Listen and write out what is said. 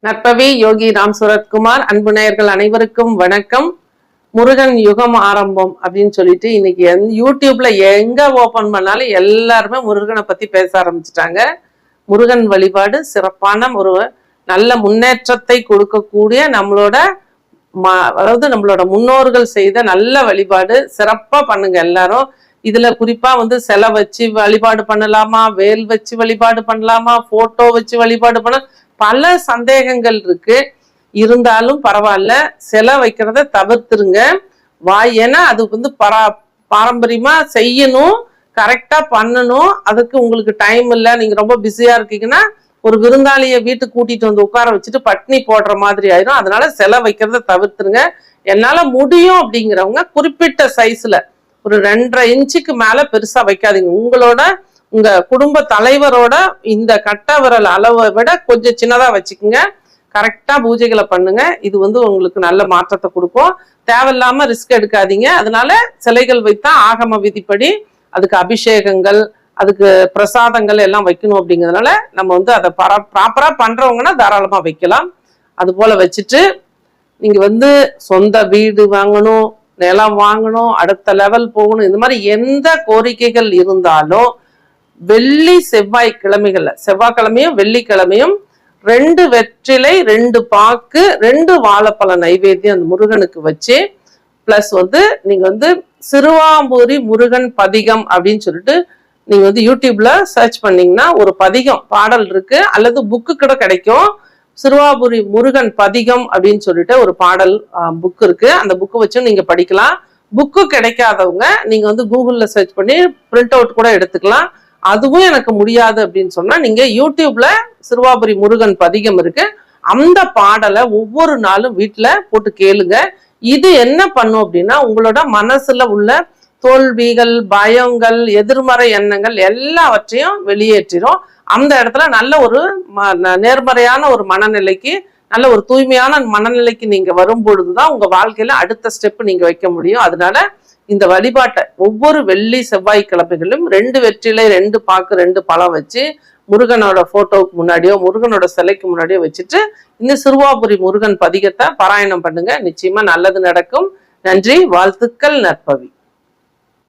நற்பவி யோகி ராம் சுரத்குமார். அன்பு நேயர்கள் அனைவருக்கும் வணக்கம். முருகன் யுகம் ஆரம்பம் அப்படின்னு சொல்லிட்டு இன்னைக்கு யூடியூப்ல எங்க ஓபன் பண்ணாலும் எல்லாருமே முருகனை பத்தி பேச ஆரம்பிச்சுட்டாங்க. முருகன் வழிபாடு சிறப்பான ஒரு நல்ல முன்னேற்றத்தை கொடுக்கக்கூடிய நம்மளோட முன்னோர்கள் செய்த நல்ல வழிபாடு. சிறப்பா பண்ணுங்க எல்லாரும். இதுல குறிப்பா சிலை வச்சு வழிபாடு பண்ணலாமா, வேல் வச்சு வழிபாடு பண்ணலாமா, போட்டோ வச்சு வழிபாடு பண்ண பல சந்தேகங்கள் இருக்கு. இருந்தாலும் பரவாயில்ல, சிலை வைக்கிறத தவிர்த்துருங்க. ஏன்னா அது பாரம்பரியமா செய்யணும், கரெக்டா பண்ணணும். அதுக்கு உங்களுக்கு டைம் இல்லை, நீங்க ரொம்ப பிஸியா இருக்கீங்கன்னா ஒரு விருந்தாளிய வீட்டுக்கு கூட்டிட்டு வந்து உட்கார வச்சுட்டு பட்னி போடுற மாதிரி ஆயிரும். அதனால சிலை வைக்கிறத தவிர்த்துருங்க. என்னால முடியும் அப்படிங்கிறவங்க குறிப்பிட்ட சைஸ்ல ஒரு 2.5 இன்ச்சுக்கு மேல பெருசா வைக்காதீங்க. உங்க குடும்ப தலைவரோட இந்த கட்ட விரல் அளவை விட கொஞ்சம் சின்னதா வச்சுக்கோங்க. கரெக்டா பூஜைகளை பண்ணுங்க. இது உங்களுக்கு நல்ல மாற்றத்தை கொடுக்கும். தேவையில்லாம ரிஸ்க் எடுக்காதீங்க. அதனால சிலைகள் வைத்தா ஆகம விதிப்படி அதுக்கு அபிஷேகங்கள், அதுக்கு பிரசாதங்கள் எல்லாம் வைக்கணும். அப்படிங்கிறதுனால நம்ம அதை ப்ராப்பரா பண்றவங்கன்னா தாராளமா வைக்கலாம். அது போல வச்சுட்டு நீங்க சொந்த வீடு வாங்கணும், நிலம் வாங்கணும், அடுத்த லெவல் போகணும், இந்த மாதிரி எந்த கோரிக்கைகள் இருந்தாலும் வெள்ளி செவ்வாய்க்கிழமைகள்ல, செவ்வாய்க்கிழமையும் வெள்ளிக்கிழமையும் 2 வெற்றிலை, 2 பாக்கு, 2 வாழைப்பழ நைவேத்தியம் அந்த முருகனுக்கு வச்சு, பிளஸ் நீங்க சிறுவாம்பூரி முருகன் பதிகம் அப்படின்னு சொல்லிட்டு நீங்க யூடியூப்ல சர்ச் பண்ணீங்கன்னா ஒரு பதிகம் பாடல் இருக்கு, அல்லது புக்கு கூட கிடைக்கும். சிறுவாபுரி முருகன் பதிகம் அப்படின்னு சொல்லிட்டு ஒரு பாடல் புக் இருக்கு. அந்த புக்கு வச்சும் நீங்க படிக்கலாம். புக்கு கிடைக்காதவங்க நீங்க கூகுள்ல சர்ச் பண்ணி பிரிண்ட் அவுட் கூட எடுத்துக்கலாம். அதுவும் எனக்கு முடியாது அப்படின்னு சொன்னா நீங்க யூடியூப்ல சிறுவாபுரி முருகன் பதிகம் இருக்கு, அந்த பாடலை ஒவ்வொரு நாளும் வீட்டுல போட்டு கேளுங்க. இது என்ன பண்ணும் அப்படின்னா உங்களோட மனசுல உள்ள தோல்விகள், பயங்கள், எதிர்மறை எண்ணங்கள் எல்லாவற்றையும் வெளியேற்றிடும். அந்த இடத்துல நல்ல ஒரு நேர்மறையான ஒரு மனநிலைக்கு, நல்ல ஒரு தூய்மையான மனநிலைக்கு நீங்க வரும் பொழுதுதான் உங்க வாழ்க்கையில அடுத்த ஸ்டெப் நீங்க வைக்க முடியும். அதனால இந்த வழிபாட்டை ஒவ்வொரு வெள்ளி செவ்வாய்க்கிழமைகளிலும் 2 வெற்றிலை, 2 பாக்கு, 2 பழம் வச்சு முருகனோட போட்டோவுக்கு முன்னாடியோ முருகனோட சிலைக்கு முன்னாடியோ வச்சுட்டு இந்த சிறுவாபுரி முருகன் பதிகத்தை பாராயணம் பண்ணுங்க. நிச்சயமா நல்லது நடக்கும். நன்றி, வாழ்த்துக்கள், நற்பவி.